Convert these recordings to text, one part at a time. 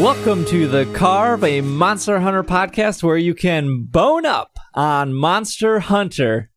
Welcome to the Carve, a Monster Hunter podcast where you can bone up on Monster Hunter.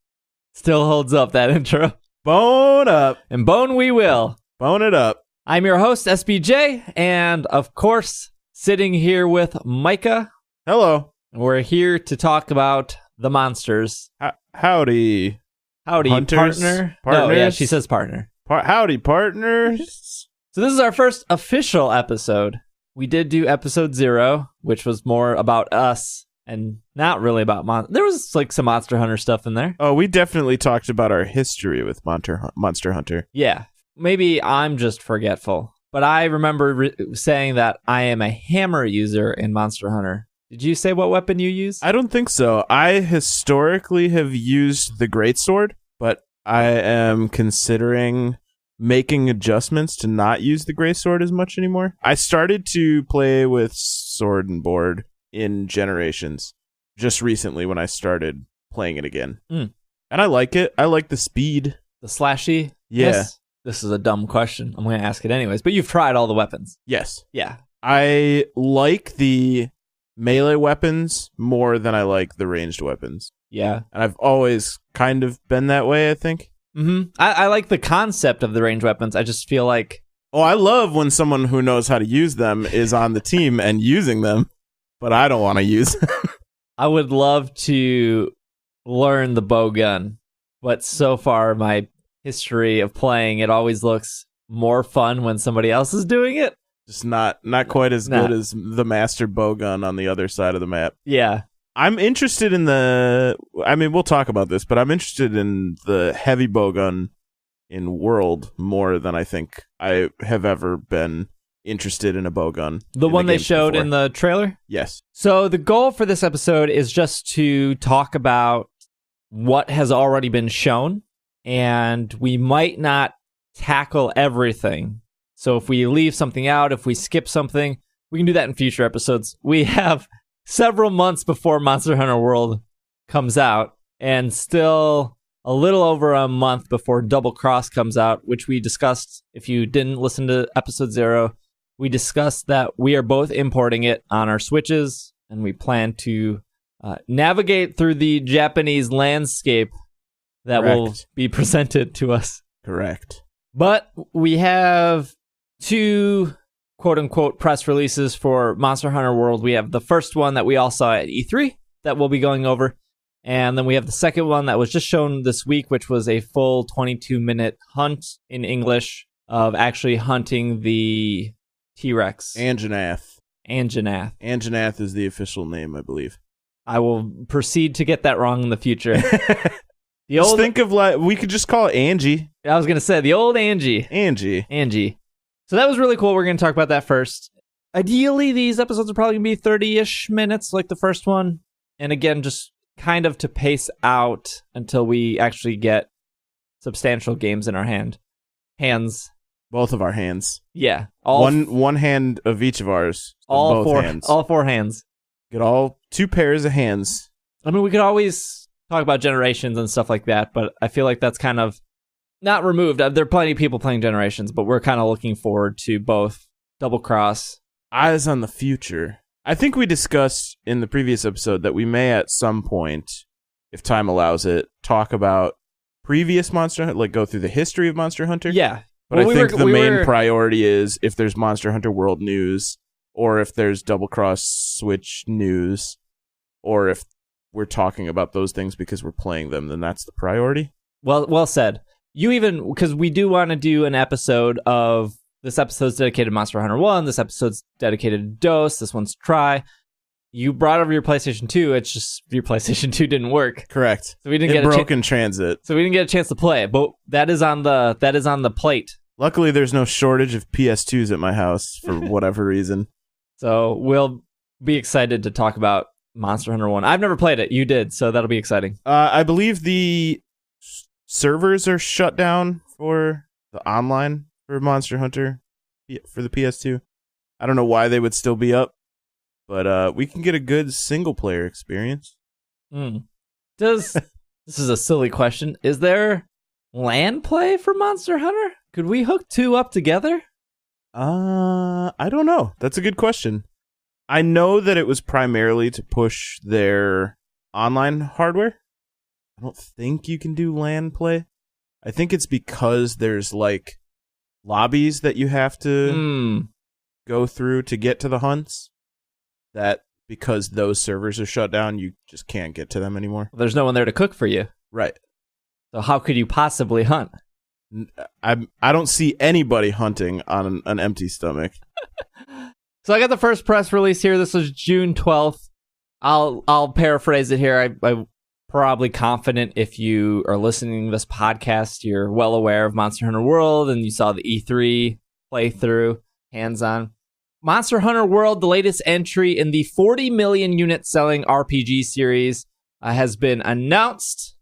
Still holds up, that intro. Bone up. And bone we will. Bone it up. I'm your host, SBJ, and of course, sitting here with Micah. Hello. We're here to talk about the monsters. Howdy. Howdy, Hunters? partner. Partners? No, yeah, she says partner. Howdy, partners. So this is our first official episode. We did do episode 0, which was more about us and not really about there was like some Monster Hunter stuff in there. Oh, we definitely talked about our history with Monster Hunter. Yeah, maybe I'm just forgetful, but I remember saying that I am a hammer user in Monster Hunter. Did you say what weapon you use? I don't think so. I historically have used the greatsword, but I am considering making adjustments to not use the greatsword as much anymore. I started to play with sword and board in Generations just recently when I started playing it again. And I like it. I like the speed. The slashy? Yeah. Yes. This is a dumb question. I'm going to ask it anyways, but you've tried all the weapons. Yes. Yeah. I like the melee weapons more than I like the ranged weapons. Yeah. And I've always kind of been that way, I think. I like the concept of the ranged weapons. I just feel like... Oh, I love when someone who knows how to use them is on the team and using them, but I don't want to use them. I would love to learn the bow gun, but so far my history of playing, it always looks more fun when somebody else is doing it. Just not quite as good as the master bow gun on the other side of the map. Yeah. I'm interested in we'll talk about this, but I'm interested in the heavy bowgun in World more than I think I have ever been interested in a bowgun. The one they showed in the trailer? Yes. So the goal for this episode is just to talk about what has already been shown, and we might not tackle everything. So if we leave something out, if we skip something, we can do that in future episodes. We have several months before Monster Hunter World comes out, and still a little over a month before Double Cross comes out, which we discussed. If you didn't listen to episode 0, we discussed that we are both importing it on our Switches, and we plan to navigate through the Japanese landscape that will be presented to us. Correct. But we have 2 quote-unquote press releases for Monster Hunter World. We have the first one that we all saw at E3 that we'll be going over. And then we have the second one that was just shown this week, which was a full 22-minute hunt in English of actually hunting the T-Rex. Anjanath. Anjanath is the official name, I believe. I will proceed to get that wrong in the future. Just think of we could just call it Angie. I was going to say, the old Angie. Angie. So that was really cool. We're going to talk about that first. Ideally, these episodes are probably going to be 30-ish minutes like the first one. And again, just kind of to pace out until we actually get substantial games in our hands. Both of our hands. Yeah. One hand of each of ours. All hands. All 4 hands. Get all 2 pairs of hands. I mean, we could always talk about Generations and stuff like that, but I feel like that's kind of not removed. There are plenty of people playing Generations, but we're kind of looking forward to both Double Cross. Eyes on the future. I think we discussed in the previous episode that we may at some point, if time allows it, talk about previous Monster Hunter, like go through the history of Monster Hunter. Yeah. But I think the main priority is if there's Monster Hunter World news, or if there's Double Cross Switch news, or if we're talking about those things because we're playing them, then that's the priority. Well said. Because we do want to do an episode of, this episode's dedicated to Monster Hunter 1, this episode's dedicated to Dose, this one's Try. You brought over your PlayStation 2, it's just your PlayStation 2 didn't work. Correct. So we didn't get broke in transit. So we didn't get a chance to play it, but that is on the plate. Luckily, there's no shortage of PS2s at my house for whatever reason. So we'll be excited to talk about Monster Hunter 1. I've never played it. You did, so that'll be exciting. I believe the servers are shut down for the online for Monster Hunter for the PS2. I don't know why they would still be up, but we can get a good single-player experience. This is a silly question. Is there LAN play for Monster Hunter? Could we hook 2 up together? I don't know. That's a good question. I know that it was primarily to push their online hardware. I don't think you can do LAN play. I think it's because there's like lobbies that you have to go through to get to the hunts, that because those servers are shut down, you just can't get to them anymore. There's no one there to cook for you. Right. So how could you possibly hunt? I don't see anybody hunting on an empty stomach. So I got the first press release here. This was June 12th. I'll paraphrase it here. I'm probably confident if you are listening to this podcast, you're well aware of Monster Hunter World and you saw the E3 playthrough, hands-on. Monster Hunter World, the latest entry in the 40 million unit selling RPG series, has been announced.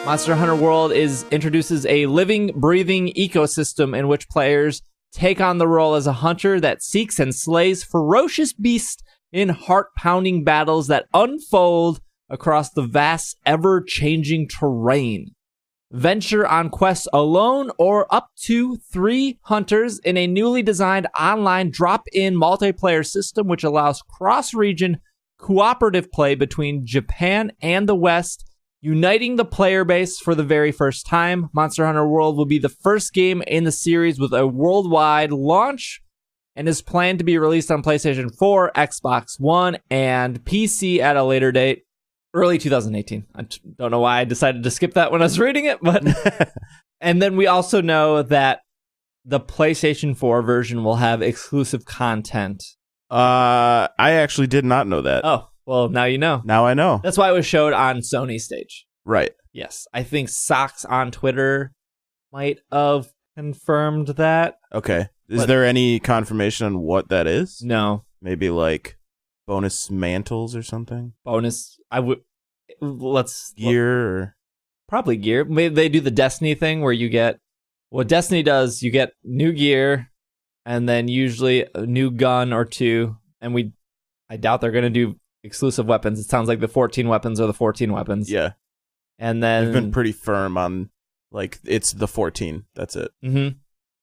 Monster Hunter World introduces a living, breathing ecosystem in which players take on the role as a hunter that seeks and slays ferocious beasts in heart-pounding battles that unfold across the vast, ever-changing terrain. Venture on quests alone or up to 3 hunters in a newly designed online drop-in multiplayer system which allows cross-region cooperative play between Japan and the West, uniting the player base for the very first time. Monster Hunter World will be the first game in the series with a worldwide launch and is planned to be released on PlayStation 4, Xbox One, and PC at a later date, early 2018. I don't know why I decided to skip that when I was reading it, but... And then we also know that the PlayStation 4 version will have exclusive content. I actually did not know that. Oh. Well, now you know. Now I know. That's why it was showed on Sony's stage. Right. Yes. I think Socks on Twitter might have confirmed that. Okay. Is there any confirmation on what that is? No. Maybe like bonus mantles or something? Bonus. Gear or... Probably gear. Maybe they do the Destiny thing where you get... What Destiny does, you get new gear and then usually a new gun or two. And I doubt they're going to do exclusive weapons. It sounds like the 14 weapons are the 14 weapons. Yeah. And then... They've been pretty firm on, like, it's the 14. That's it. Mm-hmm.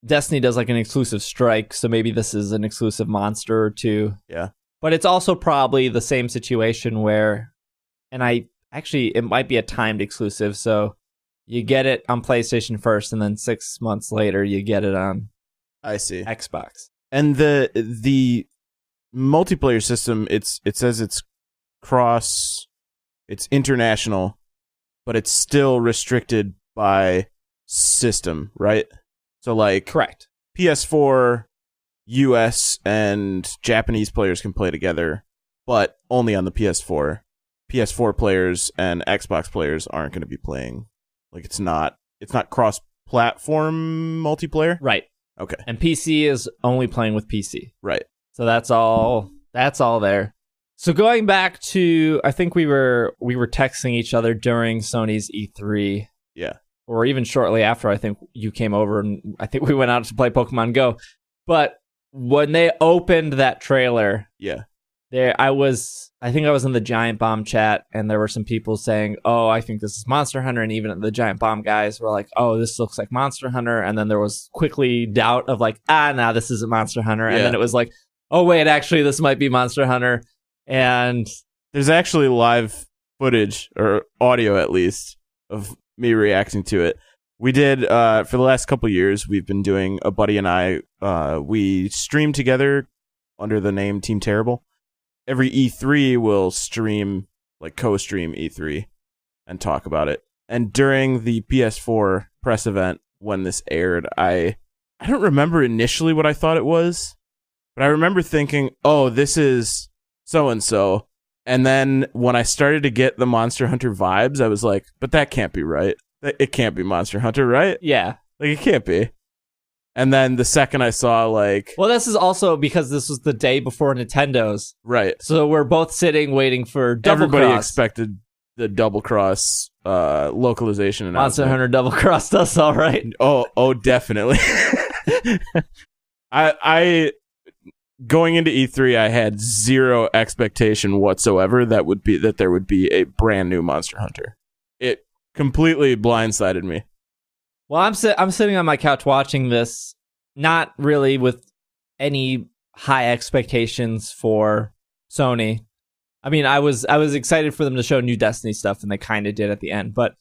Destiny does, like, an exclusive strike, so maybe this is an exclusive monster or two. Yeah. But it's also probably the same situation where... And it might be a timed exclusive, so you get it on PlayStation first, and then 6 months later, you get it on... I see. Xbox. And the multiplayer system, it says it's it's international, but it's still restricted by system, right? So like correct. PS4, US and Japanese players can play together, but only on the PS4. PS4 players and Xbox players aren't going to be playing. Like it's not cross-platform multiplayer. Right. Okay. And PC is only playing with PC. Right. So that's all there. So going back to, I think we were texting each other during Sony's E3. Yeah. Or even shortly after, I think you came over and I think we went out to play Pokemon Go. But when they opened that trailer, yeah, I think I was in the Giant Bomb chat and there were some people saying, "Oh, I think this is Monster Hunter," and even the Giant Bomb guys were like, "Oh, this looks like Monster Hunter," and then there was quickly doubt of like, "Nah, this isn't Monster Hunter," and then it was like, "Oh wait, actually, this might be Monster Hunter," and there's actually live footage or audio at least of me reacting to it. We did for the last couple years. We've been doing, a buddy and I. We stream together under the name Team Terrible. Every E3 will stream, like co-stream E3 and talk about it. And during the PS4 press event when this aired, I don't remember initially what I thought it was, but I remember thinking, "Oh, this is so and so." And then when I started to get the Monster Hunter vibes, I was like, "But that can't be right. It can't be Monster Hunter, right?" Yeah. Like, it can't be. And then the second I saw, like... Well, this is also because this was the day before Nintendo's. Right. So we're both sitting waiting for Double Everybody Cross. expected the Double Cross localization announcement. Monster Hunter Double Crossed us, all right. Oh, definitely. I going into E3, I had zero expectation whatsoever that there would be a brand new Monster Hunter. It completely blindsided me. Well, I'm sitting on my couch watching this, not really with any high expectations for Sony. I mean, I was excited for them to show new Destiny stuff, and they kind of did at the end. But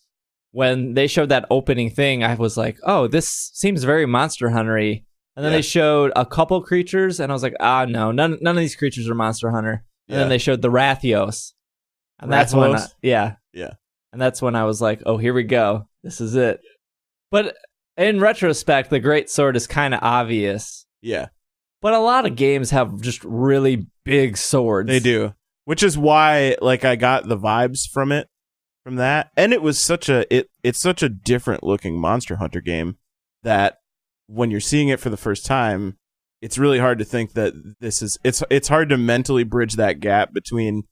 when they showed that opening thing, I was like, oh, this seems very Monster Hunter-y. And then they showed a couple creatures, and I was like, no, none of these creatures are Monster Hunter. And then they showed the Rathios. And that's when, yeah. And that's when I was like, oh, here we go. This is it. But in retrospect, the Great Sword is kind of obvious. Yeah. But a lot of games have just really big swords. They do. Which is why, like, I got the vibes from that. And it was it's such a different looking Monster Hunter game that when you're seeing it for the first time, it's really hard to think that it's hard to mentally bridge that gap between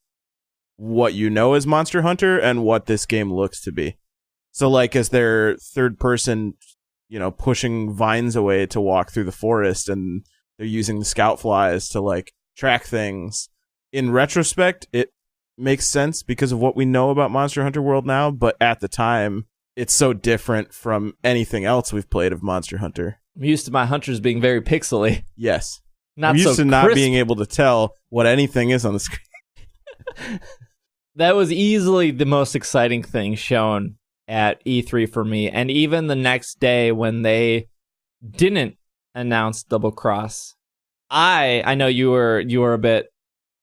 what you know as Monster Hunter and what this game looks to be. So, like, as they're third person, pushing vines away to walk through the forest, and they're using the scout flies to, like, track things. In retrospect, it makes sense because of what we know about Monster Hunter World now, but at the time, it's so different from anything else we've played of Monster Hunter. I'm used to my hunters being very pixely. Yes. I'm used to not being able to tell what anything is on the screen. That was easily the most exciting thing shown at E3 for me. And even the next day when they didn't announce Double Cross, I know you were a bit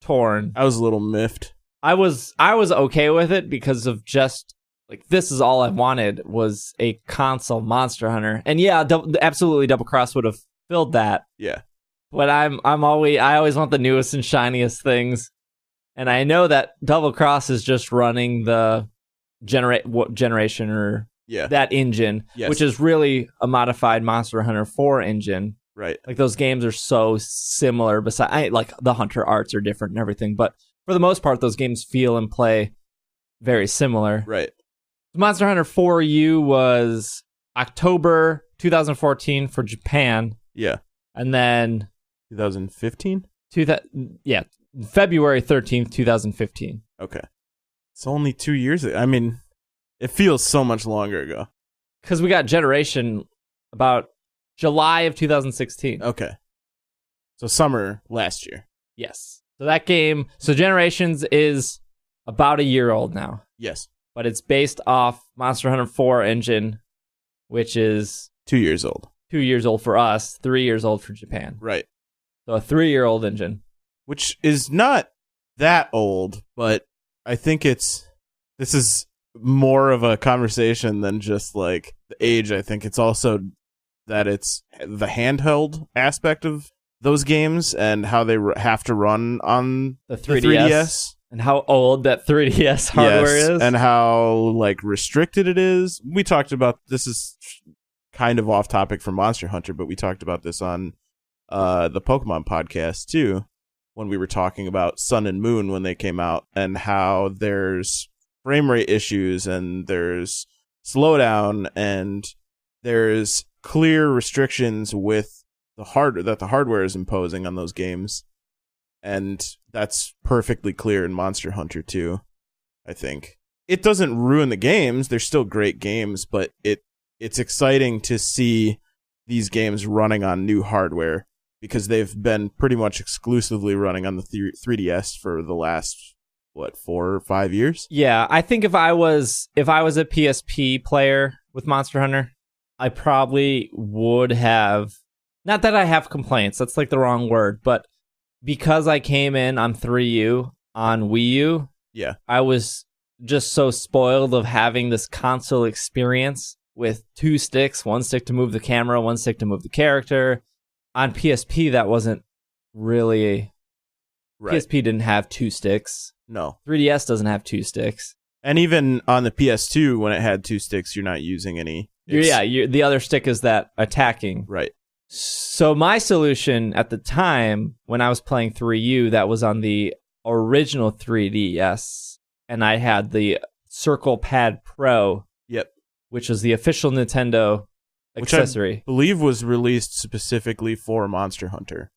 torn. I was a little miffed. I was okay with it because of just like, this is all I wanted was a console Monster Hunter. And yeah, absolutely Double Cross would have filled that. Yeah. But I always want the newest and shiniest things. And I know that Double Cross is just running the generation or that engine, which is really a modified Monster Hunter 4 engine. Right. Like, those games are so similar. Like, the Hunter arts are different and everything, but for the most part, those games feel and play very similar. Right. Monster Hunter 4U was October 2014 for Japan. Yeah. And then 2015? February 13th, 2015. Okay. It's only 2 years ago. I mean, it feels so much longer ago. Because we got Generation about July of 2016. Okay. So summer last year. Yes. So that game, Generations is about a year old now. Yes. But it's based off Monster Hunter 4 engine, which is 2 years old. 2 years old for us, 3 years old for Japan. Right. So a 3-year-old engine. Which is not that old, but I think this is more of a conversation than just, like, the age. I think it's also that it's the handheld aspect of those games and how they have to run on the 3DS. And how old that 3DS hardware is. And how, like, restricted it is. We talked about, this is kind of off topic from Monster Hunter, but we talked about this on the Pokemon podcast too, when we were talking about Sun and Moon when they came out, and how there's frame rate issues and there's slowdown and there's clear restrictions with the hardware is imposing on those games. And that's perfectly clear in Monster Hunter 2, I think. It doesn't ruin the games. They're still great games, but it's exciting to see these games running on new hardware, because they've been pretty much exclusively running on the 3DS for the last, 4 or 5 years? Yeah, I think if I was a PSP player with Monster Hunter, I probably would have, not that I have complaints, that's like the wrong word, but because I came in on 3U on Wii U, yeah, I was just so spoiled of having this console experience with 2 sticks, 1 stick to move the camera, 1 stick to move the character. On PSP, that wasn't really... Right. PSP didn't have 2 sticks. No. 3DS doesn't have 2 sticks. And even on the PS2, when it had 2 sticks, you're not using any. The other stick is that attacking. Right. So my solution at the time, when I was playing 3U, that was on the original 3DS, and I had the Circle Pad Pro. Yep. Which was the official Nintendo accessory. Which I believe was released specifically for Monster Hunter.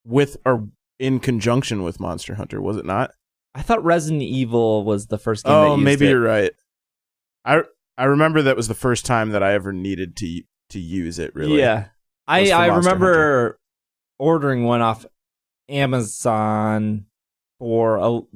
With or in conjunction with Monster Hunter, was it not? I thought Resident Evil was the first game that used maybe it. You're right. I remember that was the first time that I ever needed to use it, really. Yeah. I remember ordering one off Amazon for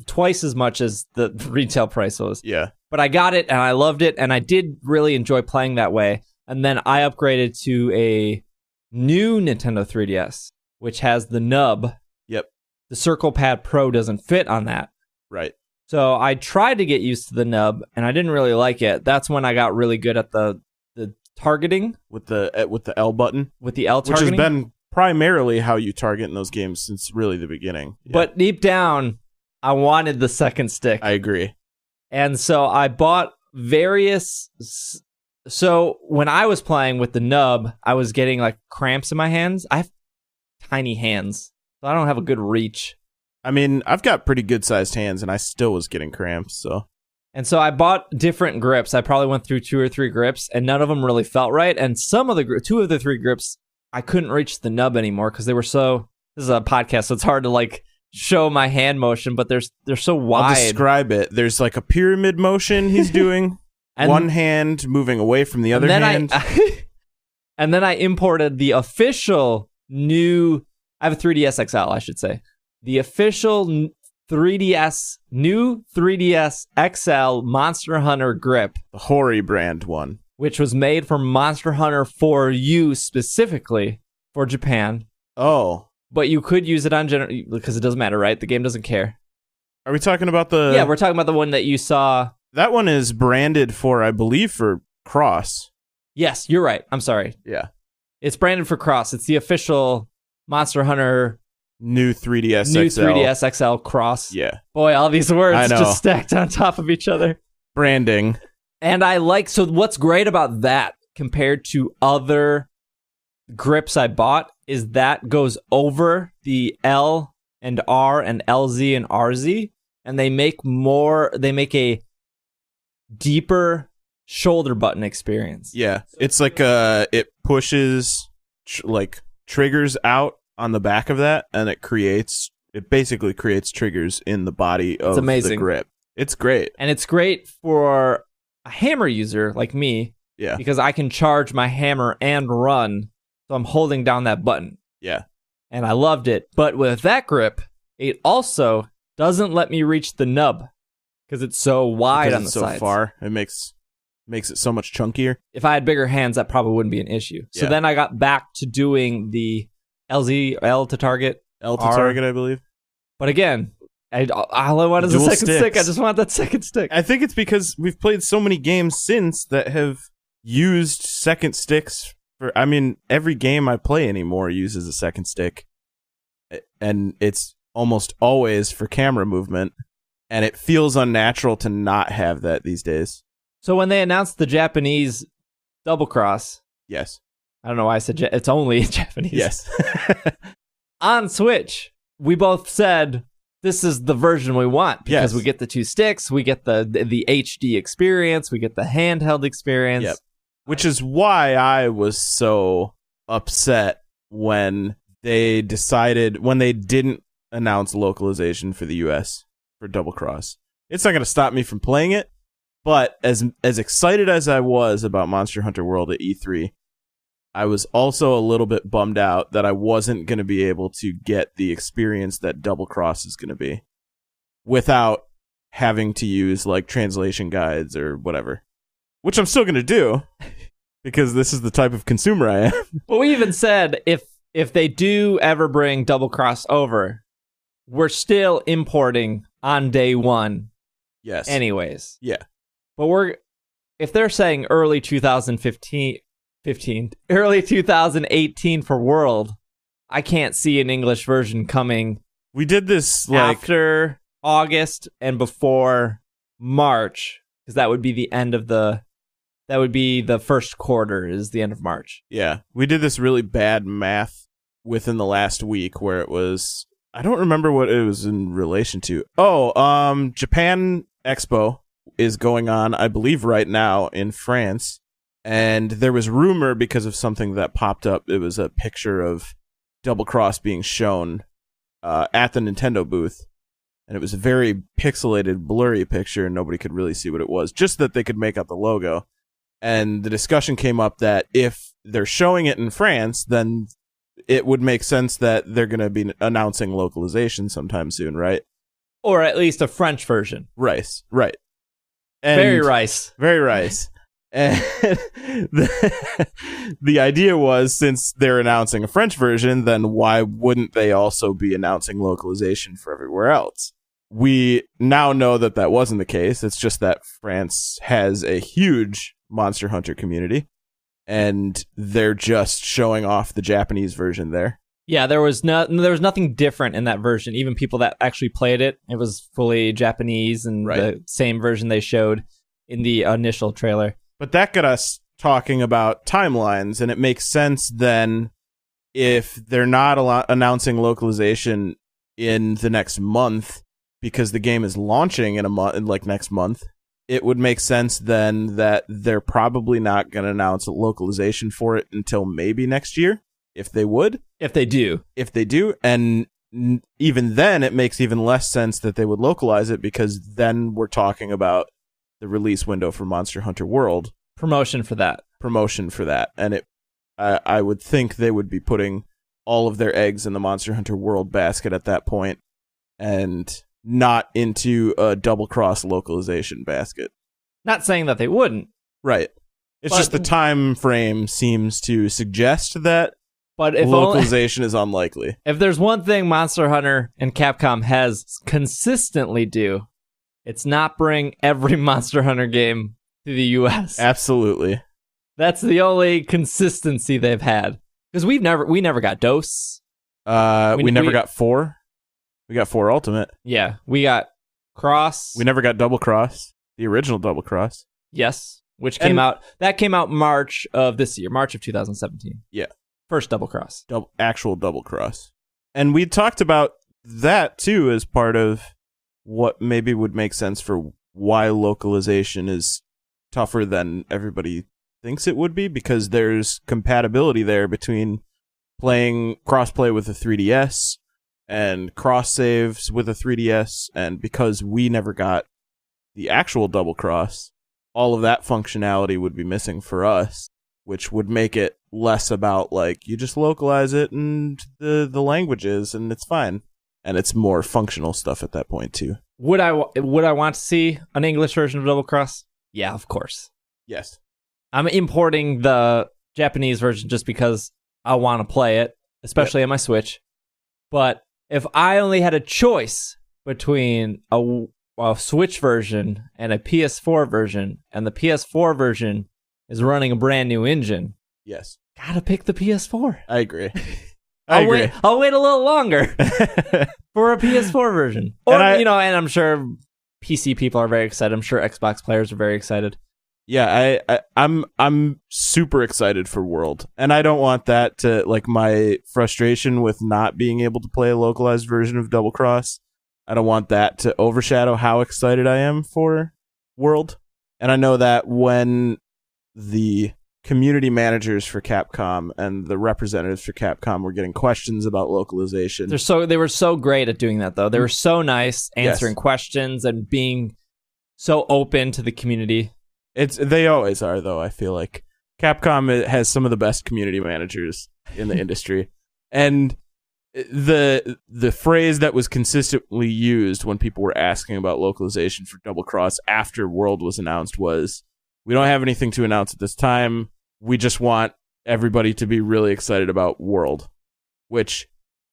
twice as much as the retail price was. Yeah. But I got it and I loved it, and I did really enjoy playing that way. And then I upgraded to a new Nintendo 3DS, which has the nub. Yep. The Circle Pad Pro doesn't fit on that. Right. So I tried to get used to the nub, and I didn't really like it. That's when I got really good at the targeting with the L button, with the L targeting, which has been primarily how you target in those games since really the beginning. Yeah. But deep down, I wanted the second stick. I agree. And so I bought various. So when I was playing with the nub, I was getting like cramps in my hands. I have tiny hands, so I don't have a good reach. I mean, I've got pretty good sized hands, and I still was getting cramps. And so I bought different grips. I probably went through 2 or 3 grips, and none of them really felt right. And 2 of the 3 grips, I couldn't reach the nub anymore because they were so. This is a podcast, so it's hard to like show my hand motion, but they're so wide. I'll describe it. There's like a pyramid motion he's doing. And one hand moving away from the other hand. And then I imported the official new. I have a 3DS XL, I should say. The official new 3DS XL Monster Hunter grip. The Hori brand one. Which was made for Monster Hunter for you specifically for Japan. Oh. But you could use it on general because it doesn't matter, right? The game doesn't care. Are we talking about the... Yeah, we're talking about the one that you saw. That one is branded for, I believe, for Cross. Yes, you're right. I'm sorry. Yeah. It's branded for Cross. It's the official Monster Hunter... New 3DS XL Cross. Yeah. Boy, all these words just stacked on top of each other. Branding. And I like... So what's great about that compared to other grips I bought is that goes over the L and R and LZ and RZ, and they make a deeper shoulder button experience. Yeah, it's like it pushes triggers out on the back of that, and it basically creates triggers in the body of the grip. It's great. And it's great for a hammer user like me, yeah, because I can charge my hammer and run, so I'm holding down that button. Yeah. And I loved it. But with that grip, it also doesn't let me reach the nub because it's so wide on the sides. So far, it makes it so much chunkier. If I had bigger hands, that probably wouldn't be an issue. Yeah. So then I got back to doing the L to target. L to target, I believe. But again, all I want is a second stick. I just want that second stick. I think it's because we've played so many games since that have used second sticks. Every game I play anymore uses a second stick. And it's almost always for camera movement. And it feels unnatural to not have that these days. So when they announced the Japanese double cross... Yes. I don't know why I said it's only Japanese. Yes. On Switch, we both said this is the version we want because we get the 2 sticks, we get the HD experience, we get the handheld experience. Yep. Which is why I was so upset when they didn't announce localization for the US for Double Cross. It's not going to stop me from playing it, but as excited as I was about Monster Hunter World at E3, I was also a little bit bummed out that I wasn't going to be able to get the experience that Double Cross is going to be without having to use like translation guides or whatever. Which I'm still going to do, because this is the type of consumer I am. Well, we even said if they do ever bring Double Cross over, we're still importing on day one. Yes. Anyways. Yeah. But if they're saying early 2018 for World, I can't see an English version coming. We did this after August and before March, because that would be the end of the first quarter is the end of March. Yeah. We did this really bad math within the last week where it was, I don't remember what it was in relation to. Japan Expo is going on, I believe, right now in France. And there was rumor because of something that popped up. It was a picture of Double Cross being shown at the Nintendo booth. And it was a very pixelated, blurry picture, and nobody could really see what it was. Just that they could make out the logo. And the discussion came up that if they're showing it in France, then it would make sense that they're going to be announcing localization sometime soon, right? Or at least a French version. Right. And Very rice. Very rice. And the idea was, since they're announcing a French version, then why wouldn't they also be announcing localization for everywhere else? We now know that that wasn't the case. It's just that France has a huge Monster Hunter community, and they're just showing off the Japanese version there. Yeah, there was nothing different in that version. Even people that actually played it, it was fully Japanese and the same version they showed in the initial trailer. But that got us talking about timelines, and it makes sense then if they're not announcing localization in the next month because the game is launching in next month. It would make sense then that they're probably not going to announce localization for it until maybe next year, if they would. If they do. And even then, it makes even less sense that they would localize it, because then we're talking about the release window for Monster Hunter World. Promotion for that. And I would think they would be putting all of their eggs in the Monster Hunter World basket at that point, and not into a double-cross localization basket. Not saying that they wouldn't. Right. It's just the time frame seems to suggest that if localization is unlikely. If there's one thing Monster Hunter and Capcom has consistently do, it's not bring every Monster Hunter game to the US. Absolutely. That's the only consistency they've had. Because we never got DOS. We never got 4. We got 4 Ultimate. Yeah, we got Cross. We never got Double Cross, the original Double Cross. Yes, which came out March of this year, March of 2017. Yeah. First Double Cross. Actual Double Cross. And we talked about that, too, as part of what maybe would make sense for why localization is tougher than everybody thinks it would be, because there's compatibility there between playing crossplay with a 3DS and cross saves with a 3DS, and because we never got the actual Double Cross, all of that functionality would be missing for us, which would make it less about, like, you just localize it and the languages and it's fine. And it's more functional stuff at that point too. Would I want to see an English version of Double Cross? Yeah, of course. Yes. I'm importing the Japanese version just because I want to play it, especially on my Switch. But if I only had a choice between a Switch version and a PS4 version, and the PS4 version is running a brand new engine, yes, gotta pick the PS4. I agree. I'll wait a little longer for a PS4 version. Or, and I'm sure PC people are very excited. I'm sure Xbox players are very excited. Yeah, I'm super excited for World. And I don't want that to, like, my frustration with not being able to play a localized version of Double Cross, I don't want that to overshadow how excited I am for World. And I know that when the community managers for Capcom and the representatives for Capcom were getting questions about localization. They were so great at doing that, though. They were so nice answering questions and being so open to the community. They always are, though. I feel like Capcom has some of the best community managers in the industry. And the phrase that was consistently used when people were asking about localization for Double Cross after World was announced was, we don't have anything to announce at this time. We just want everybody to be really excited about World, which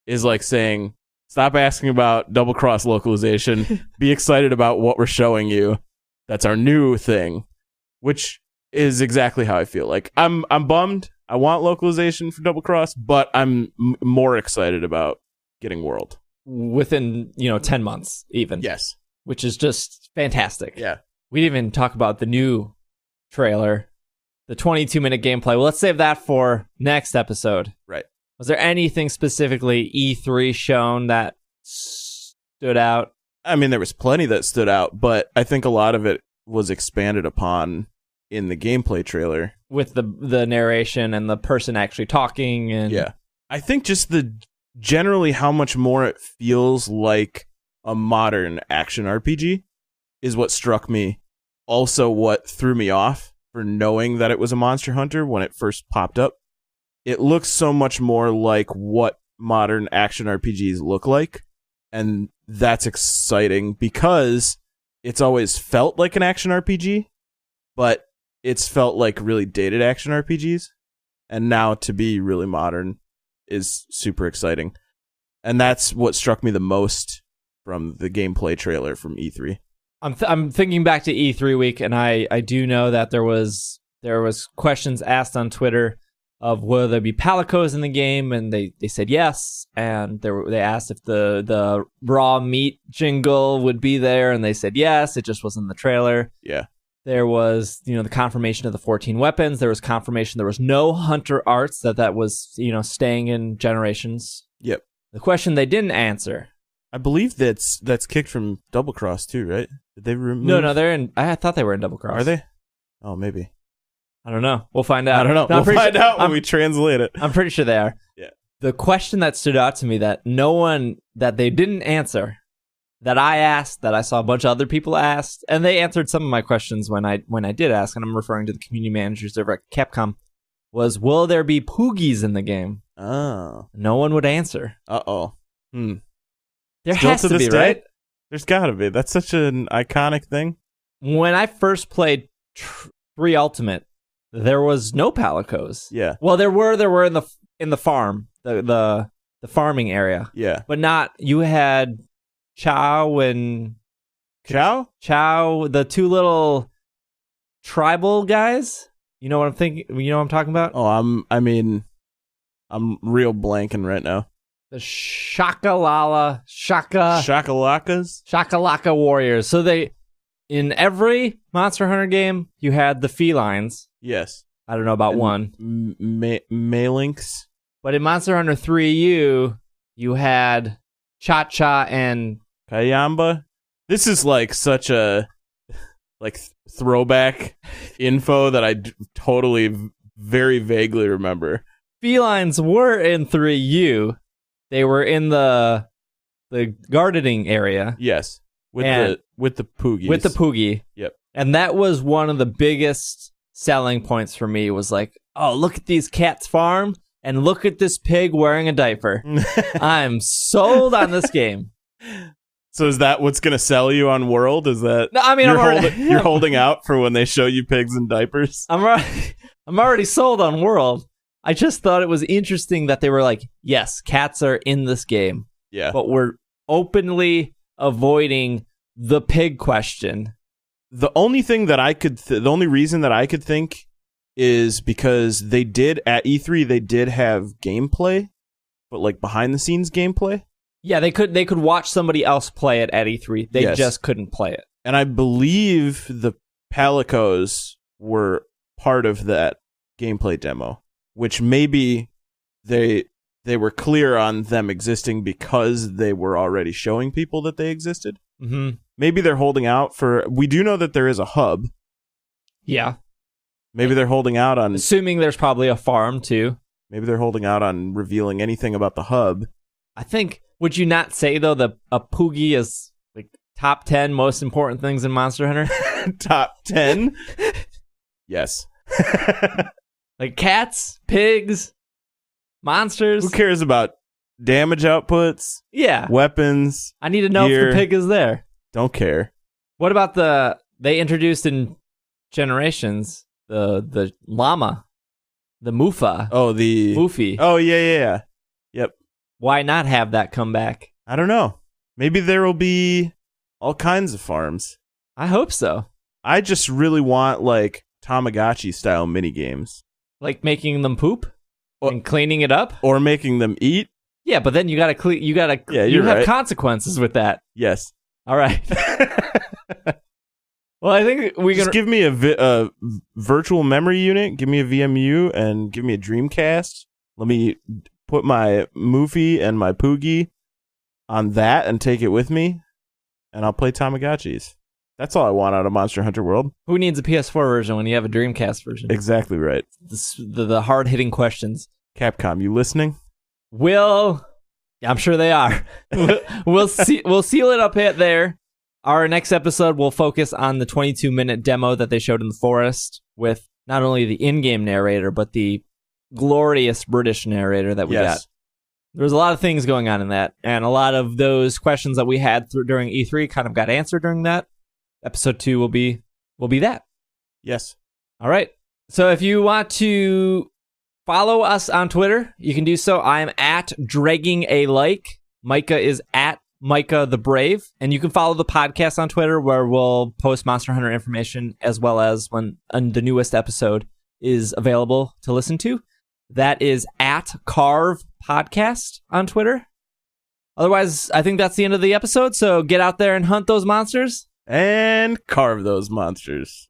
is like saying, stop asking about Double Cross localization. Be excited about what we're showing you. That's our new thing, which is exactly how I feel. Like, I'm bummed. I want localization for Double Cross, but I'm more excited about getting World within 10 months even. Yes, which is just fantastic. Yeah, we didn't even talk about the new trailer, the 22-minute gameplay. Well, let's save that for next episode. Right. Was there anything specifically E3 shown that stood out? I mean, there was plenty that stood out, but I think a lot of it was expanded upon in the gameplay trailer. With the narration and the person actually talking. And yeah. I think just generally how much more it feels like a modern action RPG is what struck me. Also, what threw me off for knowing that it was a Monster Hunter when it first popped up it looks so much more like what modern action RPGs look like. And that's exciting because it's always felt like an action RPG, but it's felt like really dated action RPGs. And now to be really modern is super exciting. And that's what struck me the most from the gameplay trailer from E3. I'm thinking back to E3 week, and I do know that there was questions asked on Twitter of will there be palicos in the game, and they said yes, and they asked if the raw meat jingle would be there, and they said yes. It just wasn't in the trailer. Yeah. There was, the confirmation of the 14 weapons. There was confirmation there was no hunter arts, that was, staying in Generations. Yep. The question they didn't answer. I believe that's kicked from Double Cross too, right? Did they remove? No, they're in. I thought they were in Double Cross. Are they? Oh, maybe. I don't know. We'll find out. I don't know. No, we'll find out when we translate it. I'm pretty sure they are. Yeah. The question that stood out to me that they didn't answer, that I asked, that I saw a bunch of other people asked, and they answered some of my questions when I did ask, and I'm referring to the community managers over at Capcom, was will there be Poogies in the game? Oh. No one would answer. Uh-oh. There has to be, right? There's got to be. That's such an iconic thing. When I first played 3 Ultimate, there was no palicos. Yeah. Well, there were in the farm, the farming area. Yeah. But not, you had Chow and Chow, the 2 little tribal guys. You know what I'm thinking? You know what I'm talking about? Oh, I'm real blanking right now. The Shakalaka Warriors. So in every Monster Hunter game, you had the felines. Yes. I don't know about one. Malinks. But in Monster Hunter 3U, you had Cha-Cha and Kayamba. This is like such a throwback info that I totally very vaguely remember. Felines were in 3U. They were in the gardening area. Yes. With the Poogies. With the Poogie. Yep. And that was one of the biggest selling points for me, was like, oh, look at these cats farm and look at this pig wearing a diaper. I'm sold on this game. So is that what's going to sell you on World? Is that no, I mean, you're holding out for when they show you pigs in diapers? I'm already sold on World. I just thought it was interesting that they were like, yes, cats are in this game. Yeah. But we're openly avoiding the pig question. The only thing that the only reason that I could think is because they did at E3, they did have gameplay, but like behind the scenes gameplay. Yeah, they could watch somebody else play it at E3. They just couldn't play it. And I believe the palicos were part of that gameplay demo, which maybe they were clear on them existing because they were already showing people that they existed. Mm-hmm. Maybe they're holding out for... We do know that there is a hub. Yeah. Maybe they're holding out on... Assuming there's probably a farm, too. Maybe they're holding out on revealing anything about the hub. I think... Would you not say, though, that a Poogie is like top 10 most important things in Monster Hunter? Top 10? Yes. Like cats, pigs, monsters. Who cares about damage outputs? Yeah. Weapons. I need to know gear. if the pig is there. Don't care. What about they introduced in Generations, the llama, the Mufa. Oh, the... Moofy. Oh, yeah. Yep. Why not have that come back? I don't know. Maybe there will be all kinds of farms. I hope so. I just really want, like, Tamagotchi-style minigames. Like making them poop? And cleaning it up? Or making them eat? Yeah, but then you gotta clean. You have right. consequences with that. Yes. All right. Well, I think we can... Just give me a virtual memory unit, give me a VMU, and give me a Dreamcast. Let me... put my Moofy and my Poogie on that and take it with me, and I'll play Tamagotchis. That's all I want out of Monster Hunter World. Who needs a PS4 version when you have a Dreamcast version? Exactly right. The hard-hitting questions. Capcom, you listening? I'm sure they are. We'll seal it up there. Our next episode will focus on the 22-minute demo that they showed in the forest with not only the in-game narrator, but the glorious British narrator that we got. There was a lot of things going on in that, and a lot of those questions that we had during E3 kind of got answered during that. Episode 2 will be that. Yes. All right. So if you want to follow us on Twitter, you can do so. I am at Dragging a Like. Micah is at Micah the Brave. And you can follow the podcast on Twitter, where we'll post Monster Hunter information as well as when the newest episode is available to listen to. That is at Carve Podcast on Twitter. Otherwise, I think that's the end of the episode. So get out there and hunt those monsters. And carve those monsters.